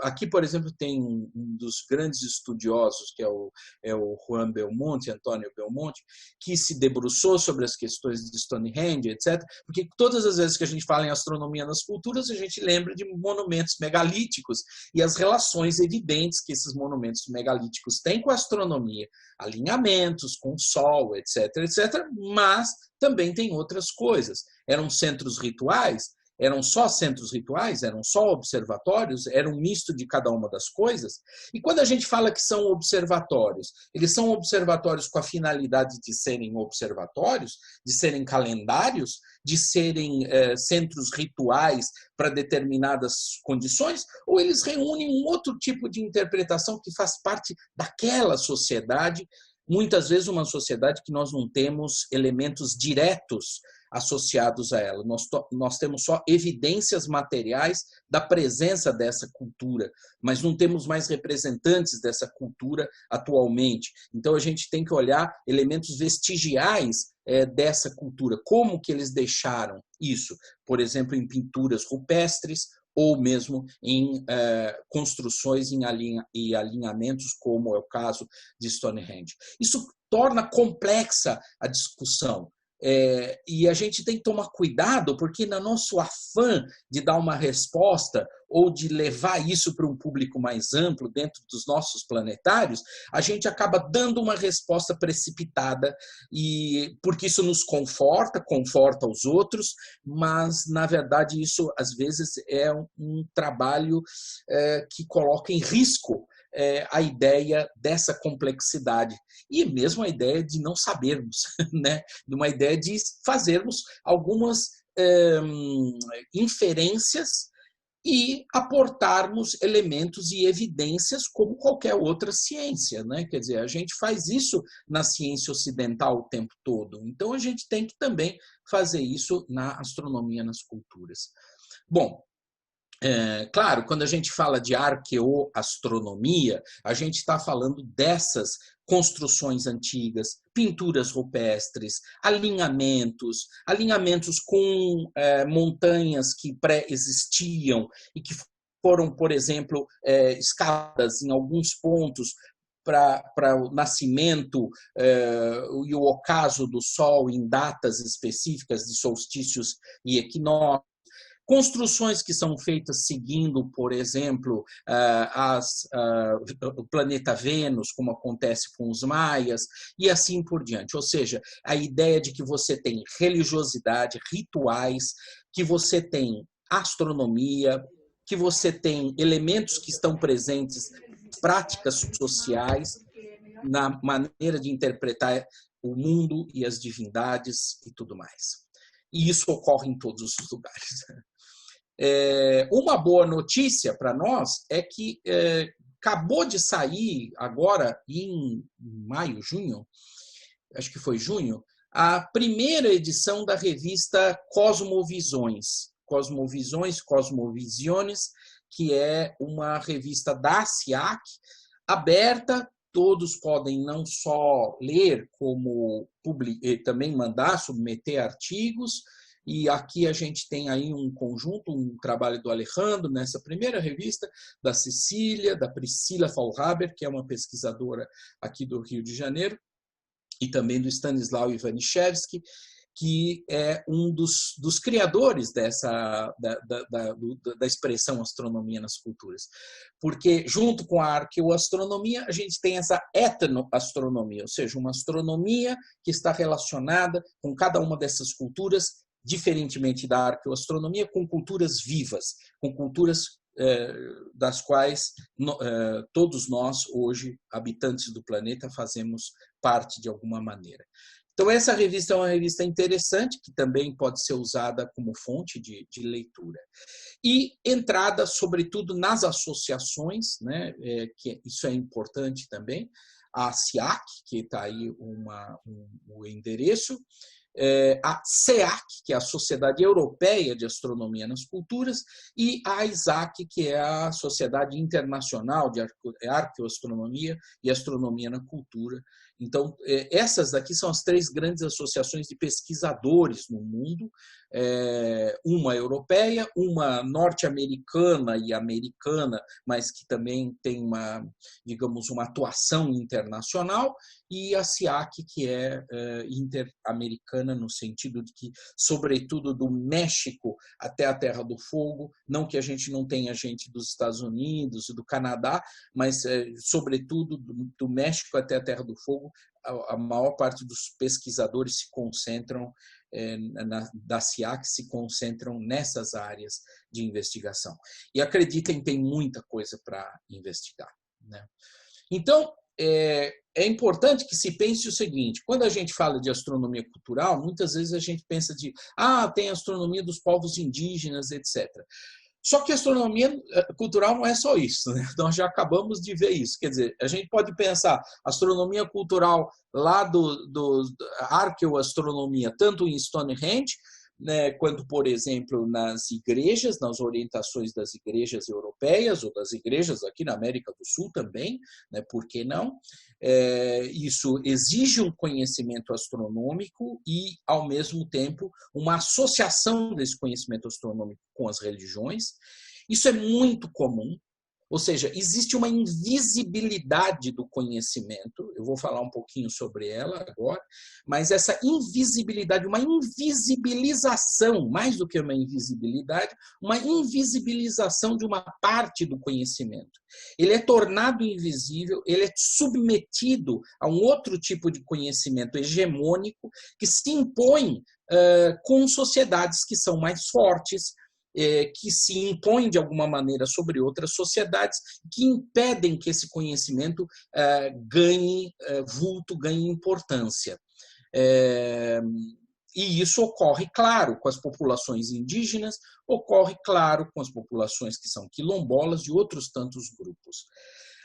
aqui, por exemplo, tem um dos grandes estudiosos, que é o Juan Belmonte, Antônio Belmonte, que se debruçou sobre as questões de Stonehenge, etc., porque todas as vezes que a gente fala em astronomia nas culturas, a gente lembra de monumentos megalíticos e as relações evidentes que esses monumentos megalíticos têm com a astronomia, alinhamentos com o Sol, etc., etc., mas também tem outras coisas. Eram centros rituais, Eram só centros rituais? Eram só observatórios? Era um misto de cada uma das coisas? E quando a gente fala que são observatórios, eles são observatórios com a finalidade de serem observatórios, de serem calendários, de serem centros rituais para determinadas condições, ou eles reúnem um outro tipo de interpretação que faz parte daquela sociedade, muitas vezes uma sociedade que nós não temos elementos diretos associados a ela. Nós temos só evidências materiais da presença dessa cultura, mas não temos mais representantes dessa cultura atualmente. Então, a gente tem que olhar elementos vestigiais dessa cultura, como que eles deixaram isso, por exemplo, em pinturas rupestres, ou mesmo em construções e alinhamentos, como é o caso de Stonehenge. Isso torna complexa a discussão. E a gente tem que tomar cuidado, porque no nosso afã de dar uma resposta ou de levar isso para um público mais amplo dentro dos nossos planetários, a gente acaba dando uma resposta precipitada, porque isso nos conforta os outros, mas, na verdade, isso às vezes é um trabalho que coloca em risco a ideia dessa complexidade e mesmo a ideia de não sabermos, né? De uma ideia de fazermos algumas inferências e aportarmos elementos e evidências como qualquer outra ciência, né? Quer dizer, a gente faz isso na ciência ocidental o tempo todo, então a gente tem que também fazer isso na astronomia, nas culturas. Bom, claro, quando a gente fala de arqueoastronomia, a gente está falando dessas construções antigas, pinturas rupestres, alinhamentos com montanhas que pré-existiam e que foram, por exemplo, escavadas em alguns pontos para o nascimento e o ocaso do Sol em datas específicas de solstícios e equinócios. Construções que são feitas seguindo, por exemplo, o planeta Vênus, como acontece com os maias, e assim por diante. Ou seja, a ideia de que você tem religiosidade, rituais, que você tem astronomia, que você tem elementos que estão presentes, práticas sociais, na maneira de interpretar o mundo e as divindades e tudo mais. E isso ocorre em todos os lugares. Uma boa notícia para nós é que acabou de sair agora em maio, junho, acho que foi junho, a primeira edição da revista Cosmovisões, Cosmovisiones, que é uma revista da SIAC, aberta. Todos podem não só ler, como também mandar, submeter artigos. E aqui a gente tem aí um conjunto, um trabalho do Alejandro nessa primeira revista, da Cecília, da Priscila Faulhaber, que é uma pesquisadora aqui do Rio de Janeiro, e também do Stanisław Iwaniszewski, que é um dos criadores da expressão astronomia nas culturas. Porque, junto com a arqueoastronomia, a gente tem essa etnoastronomia, ou seja, uma astronomia que está relacionada com cada uma dessas culturas, diferentemente da arqueoastronomia, com culturas vivas, com culturas das quais todos nós, hoje, habitantes do planeta, fazemos parte de alguma maneira. Então, essa revista é uma revista interessante, que também pode ser usada como fonte de leitura. E entrada, sobretudo, nas associações, né, que isso é importante também, a SIAC, que está aí o endereço, a SEAC, que é a Sociedade Europeia de Astronomia nas Culturas, e a ISAC, que é a Sociedade Internacional de Arqueoastronomia e Astronomia na Cultura. Então, essas daqui são as três grandes associações de pesquisadores no mundo, uma europeia, uma norte-americana e americana, mas que também tem digamos, uma atuação internacional, e a SIAC, que é interamericana, no sentido de que, sobretudo, do México até a Terra do Fogo, não que a gente não tenha gente dos Estados Unidos, do Canadá, mas, sobretudo, do México até a Terra do Fogo, a maior parte dos pesquisadores se concentram da CIA que se concentram nessas áreas de investigação. E acreditem, tem muita coisa para investigar, né? Então, é importante que se pense o seguinte: quando a gente fala de astronomia cultural, muitas vezes a gente pensa tem astronomia dos povos indígenas, etc. Só que a astronomia cultural não é só isso, né? Nós já acabamos de ver isso. Quer dizer, a gente pode pensar astronomia cultural lá do arqueoastronomia, tanto em Stonehenge, né, quanto, por exemplo, nas igrejas, nas orientações das igrejas europeias ou das igrejas aqui na América do Sul também, né, por que não? Isso exige um conhecimento astronômico e, ao mesmo tempo, uma associação desse conhecimento astronômico com as religiões. Isso é muito comum. Ou seja, existe uma invisibilidade do conhecimento, eu vou falar um pouquinho sobre ela agora, mas essa invisibilidade, uma invisibilização, mais do que uma invisibilidade, uma invisibilização de uma parte do conhecimento. Ele é tornado invisível, ele é submetido a um outro tipo de conhecimento hegemônico que se impõe com sociedades que são mais fortes, que se impõem de alguma maneira sobre outras sociedades, que impedem que esse conhecimento ganhe vulto, ganhe importância. E isso ocorre, claro, com as populações indígenas, ocorre, claro, com as populações que são quilombolas e outros tantos grupos.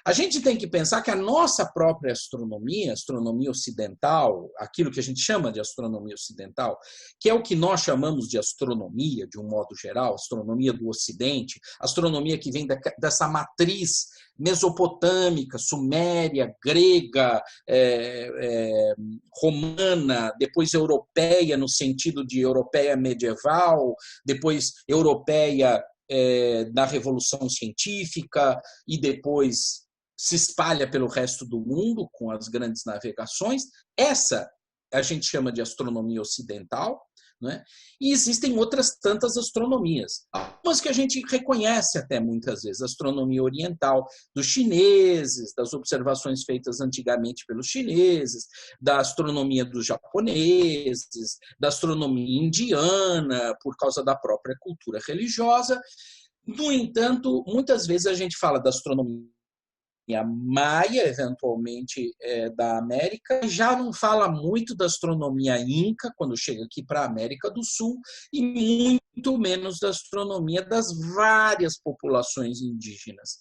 A gente tem que pensar que a nossa própria astronomia, astronomia ocidental, aquilo que a gente chama de astronomia ocidental, que é o que nós chamamos de astronomia, de um modo geral, astronomia do Ocidente, astronomia que vem dessa matriz mesopotâmica, suméria, grega, romana, depois europeia, no sentido de europeia medieval, depois europeia da Revolução Científica e depois se espalha pelo resto do mundo com as grandes navegações. Essa a gente chama de astronomia ocidental, né? E existem outras tantas astronomias. Algumas que a gente reconhece até muitas vezes. A astronomia oriental dos chineses, das observações feitas antigamente pelos chineses, da astronomia dos japoneses, da astronomia indiana, por causa da própria cultura religiosa. No entanto, muitas vezes a gente fala da astronomia maia, eventualmente da América, já não fala muito da astronomia inca, quando chega aqui para a América do Sul, e muito menos da astronomia das várias populações indígenas.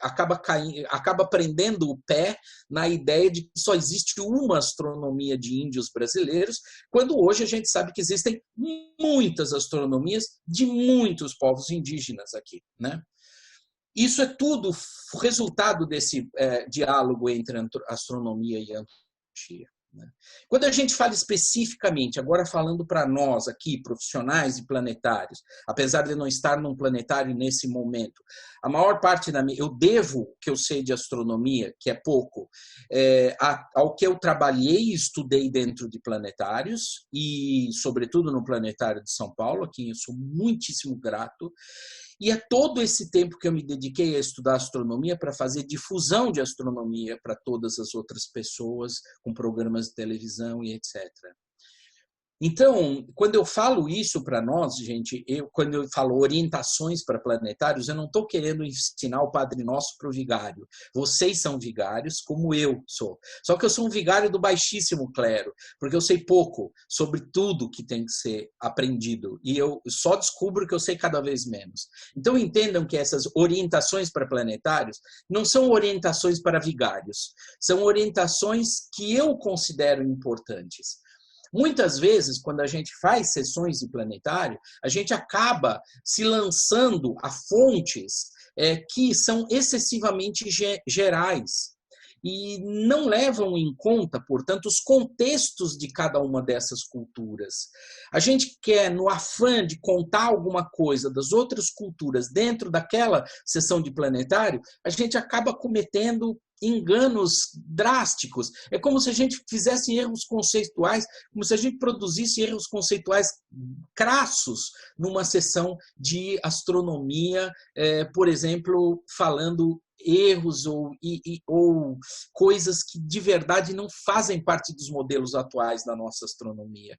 Acaba prendendo o pé na ideia de que só existe uma astronomia de índios brasileiros, quando hoje a gente sabe que existem muitas astronomias de muitos povos indígenas aqui, né? Isso é tudo resultado desse diálogo entre astronomia e antropologia. Quando a gente fala especificamente, agora falando para nós aqui, profissionais e planetários, apesar de não estar num planetário nesse momento, a maior parte eu devo o que eu sei de astronomia, que é pouco, ao que eu trabalhei e estudei dentro de planetários, e sobretudo no Planetário de São Paulo, a quem eu sou muitíssimo grato. E é todo esse tempo que eu me dediquei a estudar astronomia para fazer difusão de astronomia para todas as outras pessoas, com programas de televisão e etc. Então, quando eu falo isso para nós, gente, quando eu falo orientações para planetários, eu não estou querendo ensinar o Padre Nosso para o vigário. Vocês são vigários, como eu sou. Só que eu sou um vigário do baixíssimo clero, porque eu sei pouco sobre tudo que tem que ser aprendido. E eu só descubro que eu sei cada vez menos. Então, entendam que essas orientações para planetários não são orientações para vigários. São orientações que eu considero importantes. Muitas vezes, quando a gente faz sessões de planetário, a gente acaba se lançando a fontes que são excessivamente gerais e não levam em conta, portanto, os contextos de cada uma dessas culturas. A gente quer, no afã de contar alguma coisa das outras culturas dentro daquela sessão de planetário, a gente acaba cometendo enganos drásticos. É como se a gente fizesse erros conceituais, como se a gente produzisse erros conceituais crassos numa sessão de astronomia, por exemplo, falando erros ou coisas que de verdade não fazem parte dos modelos atuais da nossa astronomia.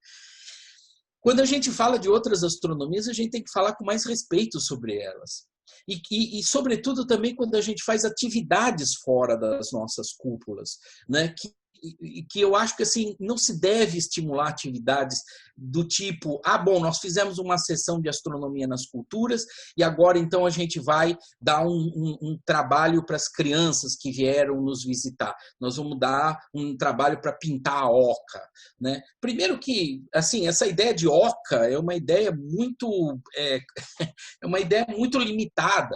Quando a gente fala de outras astronomias, a gente tem que falar com mais respeito sobre elas. E, sobretudo, também quando a gente faz atividades fora das nossas cúpulas, né? Que eu acho que assim, não se deve estimular atividades do tipo, bom, nós fizemos uma sessão de astronomia nas culturas e agora então a gente vai dar um trabalho para as crianças que vieram nos visitar. Nós vamos dar um trabalho para pintar a oca, né? Primeiro que, assim, essa ideia de oca é uma ideia muito limitada.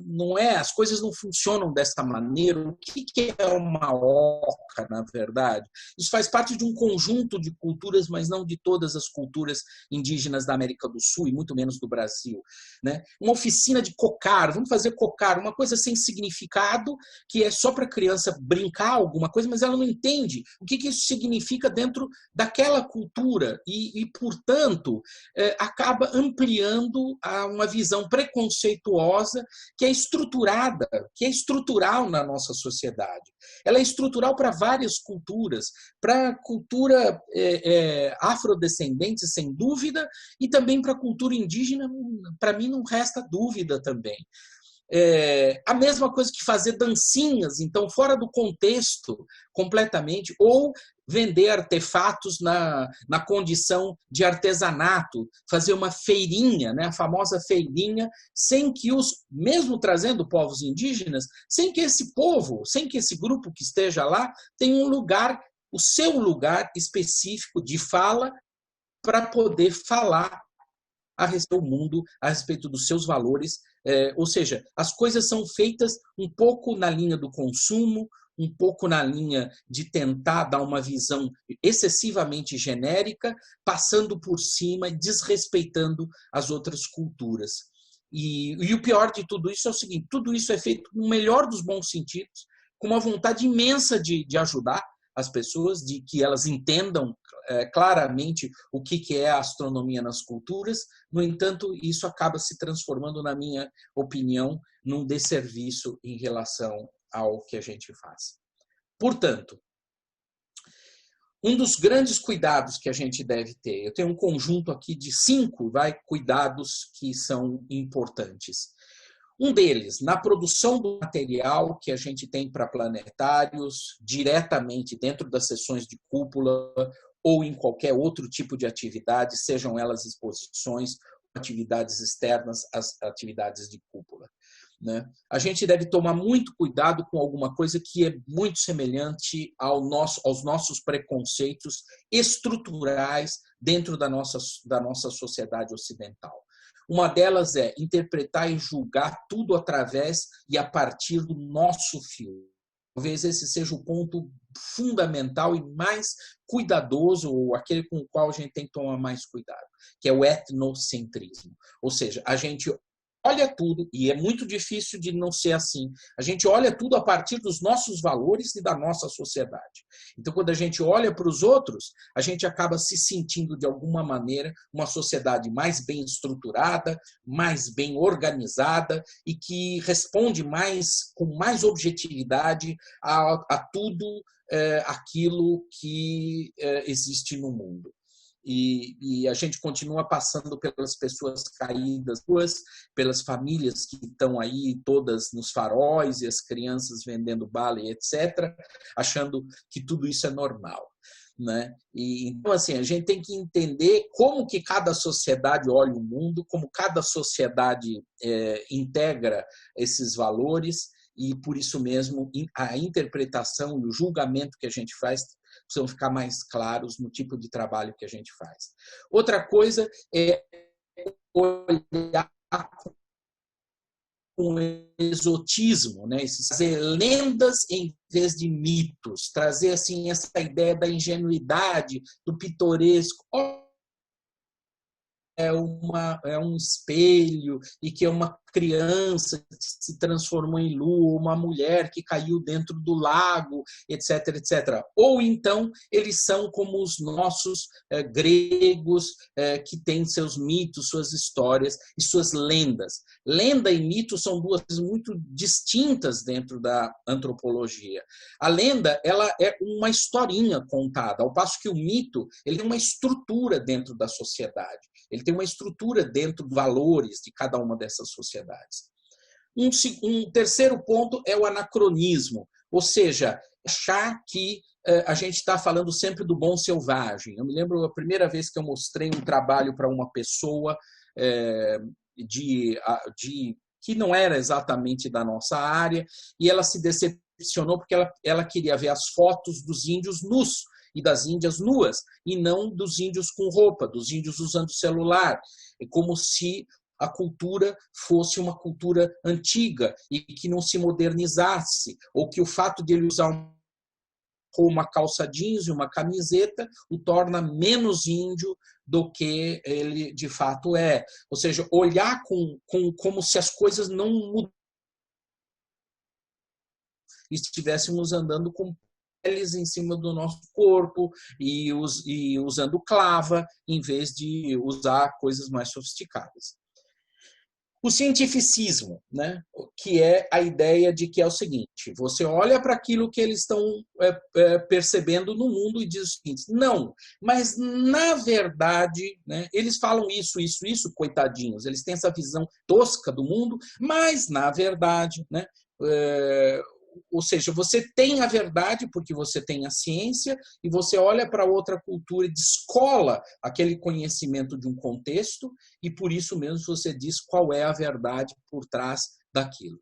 Não é, as coisas não funcionam dessa maneira. O que é uma oca, na verdade? Isso faz parte de um conjunto de culturas, mas não de todas as culturas indígenas da América do Sul e muito menos do Brasil, né? Uma oficina de cocar, vamos fazer cocar, uma coisa sem significado, que é só para a criança brincar alguma coisa, mas ela não entende o que isso significa dentro daquela cultura e portanto, acaba ampliando uma visão preconceituosa que é estruturada, que é estrutural na nossa sociedade. Ela é estrutural para várias culturas, para a cultura afrodescendente, sem dúvida, e também para a cultura indígena, para mim não resta dúvida também. A mesma coisa que fazer dancinhas, então, fora do contexto completamente, ou vender artefatos na condição de artesanato, fazer uma feirinha, né, a famosa feirinha, sem que mesmo trazendo povos indígenas, sem que esse povo, sem que esse grupo que esteja lá tenha um lugar, o seu lugar específico de fala para poder falar a respeito do mundo, a respeito dos seus valores, ou seja, as coisas são feitas um pouco na linha do consumo, um pouco na linha de tentar dar uma visão excessivamente genérica, passando por cima e desrespeitando as outras culturas. E o pior de tudo isso é o seguinte, tudo isso é feito no melhor dos bons sentidos, com uma vontade imensa de ajudar as pessoas, de que elas entendam claramente o que é a astronomia nas culturas. No entanto, isso acaba se transformando, na minha opinião, num desserviço em relação ao que a gente faz. Portanto, um dos grandes cuidados que a gente deve ter, eu tenho um conjunto aqui de 5 cuidados que são importantes. Um deles, na produção do material que a gente tem para planetários, diretamente dentro das sessões de cúpula ou em qualquer outro tipo de atividade, sejam elas exposições, atividades externas às atividades de cúpula, né? A gente deve tomar muito cuidado com alguma coisa que é muito semelhante aos nossos preconceitos estruturais dentro da nossa sociedade ocidental. Uma delas é interpretar e julgar tudo através e a partir do nosso filtro. Talvez esse seja o ponto fundamental e mais cuidadoso, ou aquele com o qual a gente tem que tomar mais cuidado, que é o etnocentrismo. Ou seja, a gente olha tudo, e é muito difícil de não ser assim, a gente olha tudo a partir dos nossos valores e da nossa sociedade. Então, quando a gente olha para os outros, a gente acaba se sentindo, de alguma maneira, uma sociedade mais bem estruturada, mais bem organizada e que responde com mais objetividade a tudo aquilo que existe no mundo. E a gente continua passando pelas pessoas caídas, pelas famílias que estão aí todas nos faróis e as crianças vendendo bala e etc., achando que tudo isso é normal, né? Então, assim, a gente tem que entender como que cada sociedade olha o mundo, como cada sociedade integra esses valores, e por isso mesmo a interpretação e o julgamento que a gente faz precisam ficar mais claros no tipo de trabalho que a gente faz. Outra coisa é olhar com exotismo, né? Trazer lendas em vez de mitos, trazer assim essa ideia da ingenuidade, do pitoresco. é um espelho e que é uma criança que se transformou em lua, uma mulher que caiu dentro do lago, etc, etc. Ou então eles são como os nossos gregos, que têm seus mitos, suas histórias e suas lendas. Lenda e mito são duas coisas muito distintas dentro da antropologia. A lenda, ela é uma historinha contada, ao passo que o mito, ele é uma estrutura dentro da sociedade. Ele tem uma estrutura dentro de valores de cada uma dessas sociedades. Um terceiro ponto é o anacronismo, ou seja, achar que a gente está falando sempre do bom selvagem. Eu me lembro a primeira vez que eu mostrei um trabalho para uma pessoa que não era exatamente da nossa área, e ela se decepcionou porque ela queria ver as fotos dos índios nus e das índias nuas, e não dos índios com roupa, dos índios usando celular. É como se a cultura fosse uma cultura antiga e que não se modernizasse, ou que o fato de ele usar uma calça jeans e uma camiseta o torna menos índio do que ele de fato é. Ou seja, olhar como se as coisas não mudassem e estivéssemos andando com peles em cima do nosso corpo e usando clava em vez de usar coisas mais sofisticadas. O cientificismo, né? Que é a ideia de que é o seguinte, você olha para aquilo que eles estão percebendo no mundo e diz o seguinte, não, mas na verdade, né, eles falam isso, coitadinhos, eles têm essa visão tosca do mundo, mas na verdade, né, ou seja, você tem a verdade porque você tem a ciência e você olha para outra cultura e descola aquele conhecimento de um contexto e por isso mesmo você diz qual é a verdade por trás daquilo.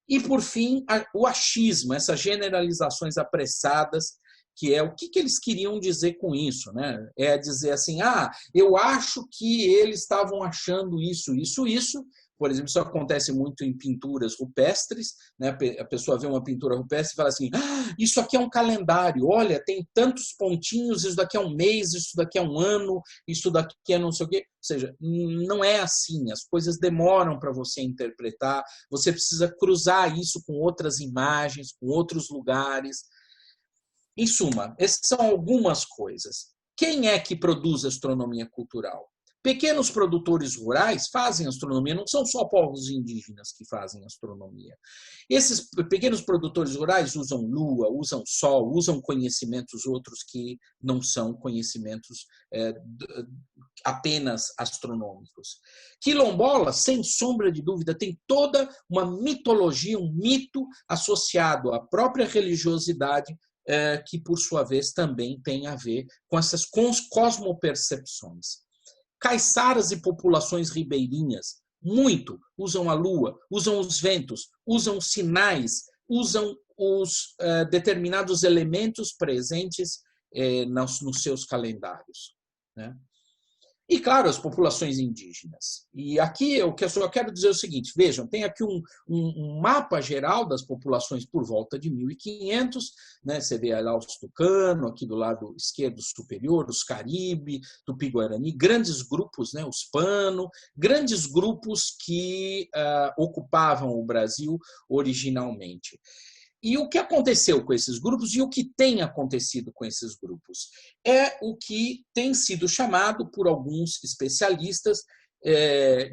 E, por fim, o achismo, essas generalizações apressadas, que é o que eles queriam dizer com isso, né? É dizer assim, eu acho que eles estavam achando isso. Por exemplo, isso acontece muito em pinturas rupestres, né? A pessoa vê uma pintura rupestre e fala assim, isso aqui é um calendário, olha, tem tantos pontinhos, isso daqui é um mês, isso daqui é um ano, isso daqui é não sei o quê. Ou seja, não é assim, as coisas demoram para você interpretar, você precisa cruzar isso com outras imagens, com outros lugares. Em suma, essas são algumas coisas. Quem é que produz astronomia cultural? Pequenos produtores rurais fazem astronomia, não são só povos indígenas que fazem astronomia. Esses pequenos produtores rurais usam lua, usam sol, usam conhecimentos outros que não são conhecimentos apenas astronômicos. Quilombola, sem sombra de dúvida, tem toda uma mitologia, um mito associado à própria religiosidade, que, por sua vez, também tem a ver com essas cosmopercepções. Caiçaras e populações ribeirinhas, muito, usam a lua, usam os ventos, usam os sinais, usam os determinados elementos presentes nos seus calendários, né? E, claro, as populações indígenas. E aqui o que eu só quero dizer é o seguinte, vejam, tem aqui um mapa geral das populações por volta de 1500, né? Você vê lá os Tucano, aqui do lado esquerdo superior, os Caribe, Tupi-Guarani, grandes grupos, né? Os Pano, grandes grupos que ocupavam o Brasil originalmente. E o que aconteceu com esses grupos e o que tem acontecido com esses grupos? É o que tem sido chamado por alguns especialistas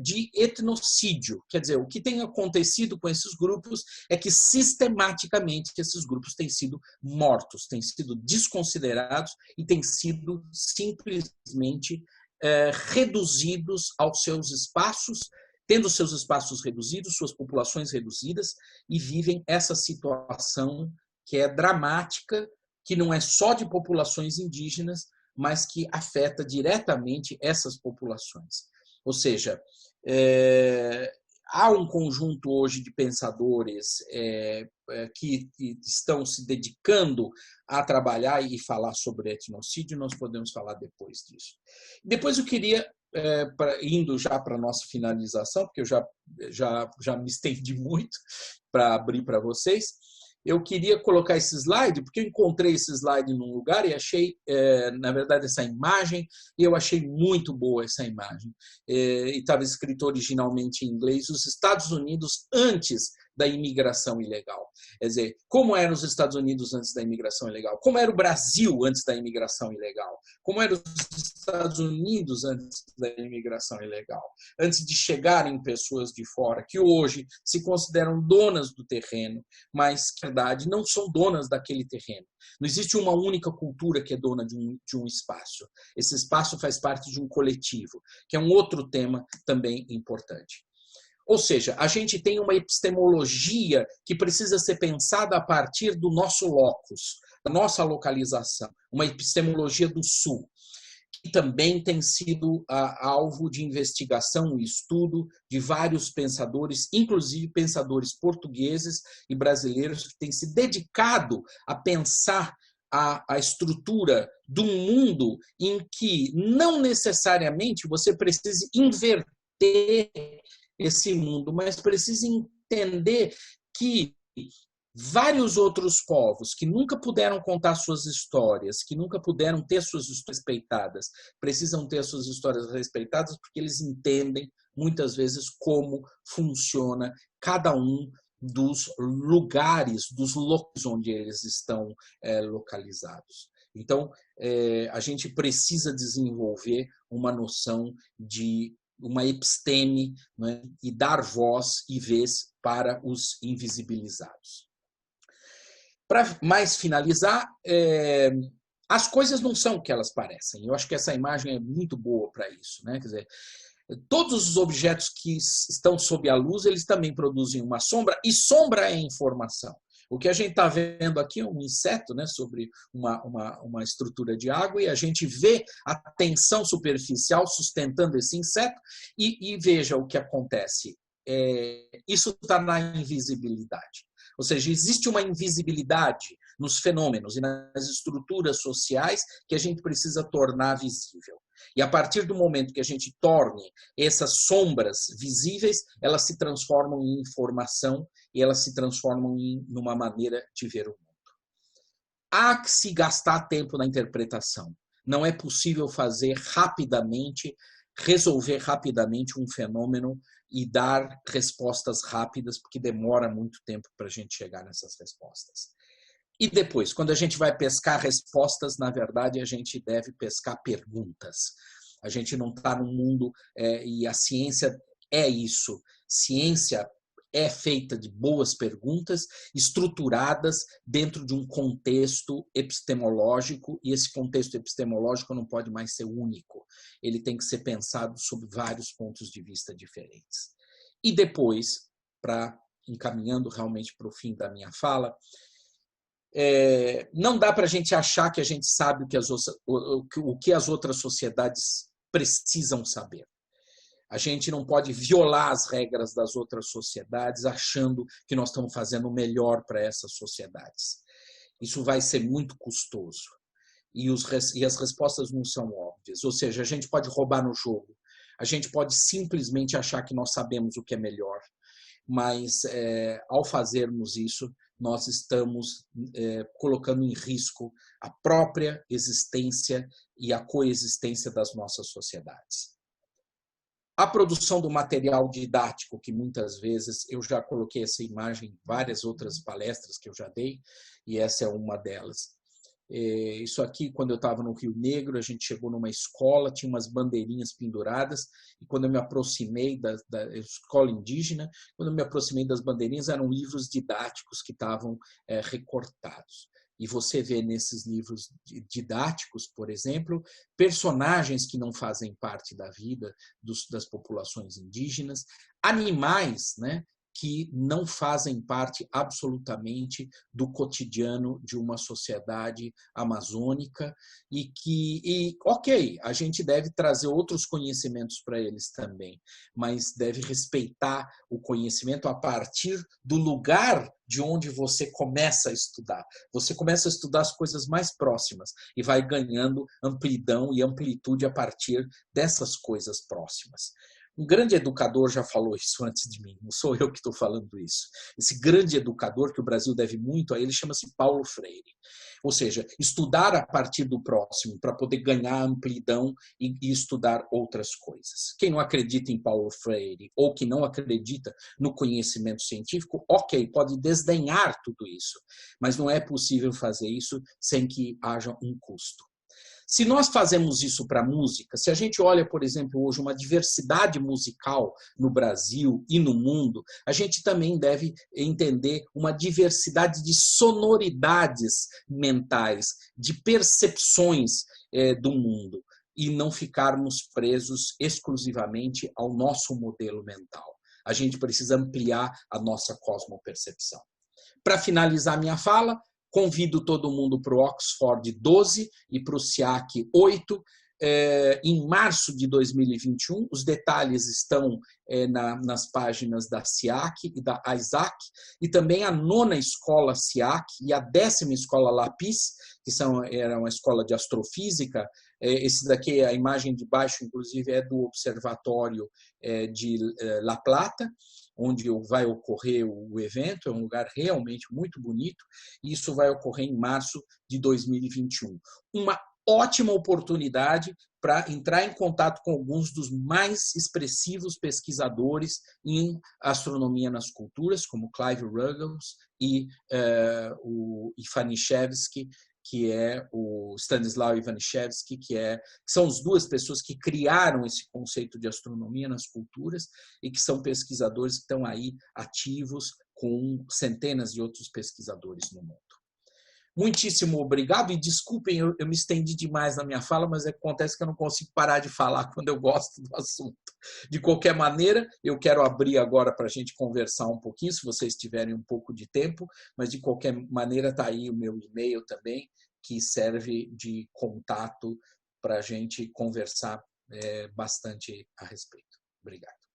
de etnocídio. Quer dizer, o que tem acontecido com esses grupos é que sistematicamente esses grupos têm sido mortos, têm sido desconsiderados e têm sido simplesmente reduzidos aos seus espaços, tendo seus espaços reduzidos, suas populações reduzidas, e vivem essa situação que é dramática, que não é só de populações indígenas, mas que afeta diretamente essas populações. Ou seja, há um conjunto hoje de pensadores que estão se dedicando a trabalhar e falar sobre etnocídio, nós podemos falar depois disso. Depois eu queria, indo já para a nossa finalização, porque eu já me estendi muito para abrir para vocês, eu queria colocar esse slide, porque eu encontrei esse slide num lugar e achei, na verdade, essa imagem, e eu achei muito boa essa imagem. E estava escrito originalmente em inglês, os Estados Unidos antes da imigração ilegal. Quer dizer, como eram os Estados Unidos antes da imigração ilegal? Como era o Brasil antes da imigração ilegal? Como eram os Estados Unidos antes da imigração ilegal? Antes de chegarem pessoas de fora, que hoje se consideram donas do terreno, mas que, na verdade, não são donas daquele terreno. Não existe uma única cultura que é dona de um espaço. Esse espaço faz parte de um coletivo, que é um outro tema também importante. Ou seja, a gente tem uma epistemologia que precisa ser pensada a partir do nosso locus, da nossa localização, uma epistemologia do Sul, que também tem sido alvo de investigação e estudo de vários pensadores, inclusive pensadores portugueses e brasileiros, que têm se dedicado a pensar a estrutura de um mundo em que não necessariamente você precise inverter esse mundo, mas precisa entender que vários outros povos que nunca puderam contar suas histórias, que nunca puderam ter suas histórias respeitadas, precisam ter suas histórias respeitadas porque eles entendem, muitas vezes, como funciona cada um dos lugares, dos locais onde eles estão localizados. Então, a gente precisa desenvolver uma noção de uma episteme, né, e dar voz e vez para os invisibilizados. Para mais finalizar, as coisas não são o que elas parecem. Eu acho que essa imagem é muito boa para isso, né? Quer dizer, todos os objetos que estão sob a luz, eles também produzem uma sombra, e sombra é informação. O que a gente está vendo aqui é um inseto, né, sobre uma estrutura de água, e a gente vê a tensão superficial sustentando esse inseto, e veja o que acontece. Isso está na invisibilidade. Ou seja, existe uma invisibilidade nos fenômenos e nas estruturas sociais que a gente precisa tornar visível. E a partir do momento que a gente torne essas sombras visíveis, elas se transformam em informação e elas se transformam em uma maneira de ver o mundo. Há que se gastar tempo na interpretação. Não é possível fazer rapidamente, resolver rapidamente um fenômeno e dar respostas rápidas, porque demora muito tempo para a gente chegar nessas respostas. E depois, quando a gente vai pescar respostas, na verdade, a gente deve pescar perguntas. A gente não está num mundo, e a ciência é isso. Ciência é feita de boas perguntas, estruturadas dentro de um contexto epistemológico, e esse contexto epistemológico não pode mais ser único. Ele tem que ser pensado sob vários pontos de vista diferentes. E depois, encaminhando realmente para o fim da minha fala, não dá para a gente achar que a gente sabe o que as outras sociedades precisam saber. A gente não pode violar as regras das outras sociedades achando que nós estamos fazendo o melhor para essas sociedades. Isso vai ser muito custoso. E as respostas não são óbvias. Ou seja, a gente pode roubar no jogo. A gente pode simplesmente achar que nós sabemos o que é melhor. Mas, ao fazermos isso, nós estamos colocando em risco a própria existência e a coexistência das nossas sociedades. A produção do material didático, que muitas vezes, eu já coloquei essa imagem em várias outras palestras que eu já dei, e essa é uma delas. Isso aqui, quando eu estava no Rio Negro, a gente chegou numa escola, tinha umas bandeirinhas penduradas, e quando eu me aproximei da escola indígena, quando eu me aproximei das bandeirinhas, eram livros didáticos que estavam recortados. E você vê nesses livros didáticos, por exemplo, personagens que não fazem parte da vida das populações indígenas, animais, né, que não fazem parte absolutamente do cotidiano de uma sociedade amazônica ok, a gente deve trazer outros conhecimentos para eles também, mas deve respeitar o conhecimento a partir do lugar de onde você começa a estudar. Você começa a estudar as coisas mais próximas e vai ganhando amplidão e amplitude a partir dessas coisas próximas. Um grande educador já falou isso antes de mim, não sou eu que estou falando isso. Esse grande educador, que o Brasil deve muito a ele, chama-se Paulo Freire. Ou seja, estudar a partir do próximo para poder ganhar amplidão e estudar outras coisas. Quem não acredita em Paulo Freire ou que não acredita no conhecimento científico, ok, pode desdenhar tudo isso, mas não é possível fazer isso sem que haja um custo. Se nós fazemos isso para a música, se a gente olha, por exemplo, hoje uma diversidade musical no Brasil e no mundo, a gente também deve entender uma diversidade de sonoridades mentais, de percepções do mundo, e não ficarmos presos exclusivamente ao nosso modelo mental. A gente precisa ampliar a nossa cosmopercepção. Para finalizar minha fala, convido todo mundo para o Oxford 12 e para o SIAC 8, em março de 2021. Os detalhes estão nas páginas da SIAC e da ISAC, e também a 9ª escola SIAC e a 10ª escola LAPIS, que era uma escola de astrofísica. Esse daqui, a imagem de baixo, inclusive, é do observatório de La Plata, onde vai ocorrer o evento. É um lugar realmente muito bonito, e isso vai ocorrer em março de 2021. Uma ótima oportunidade para entrar em contato com alguns dos mais expressivos pesquisadores em astronomia nas culturas, como Clive Ruggles e o Ivaniševský, que é o Stanislaw Ivaniševský, que são as duas pessoas que criaram esse conceito de astronomia nas culturas e que são pesquisadores que estão aí ativos com centenas de outros pesquisadores no mundo. Muitíssimo obrigado, e desculpem, eu me estendi demais na minha fala, mas acontece que eu não consigo parar de falar quando eu gosto do assunto. De qualquer maneira, eu quero abrir agora para a gente conversar um pouquinho, se vocês tiverem um pouco de tempo, mas de qualquer maneira está aí o meu e-mail também, que serve de contato para a gente conversar bastante a respeito. Obrigado.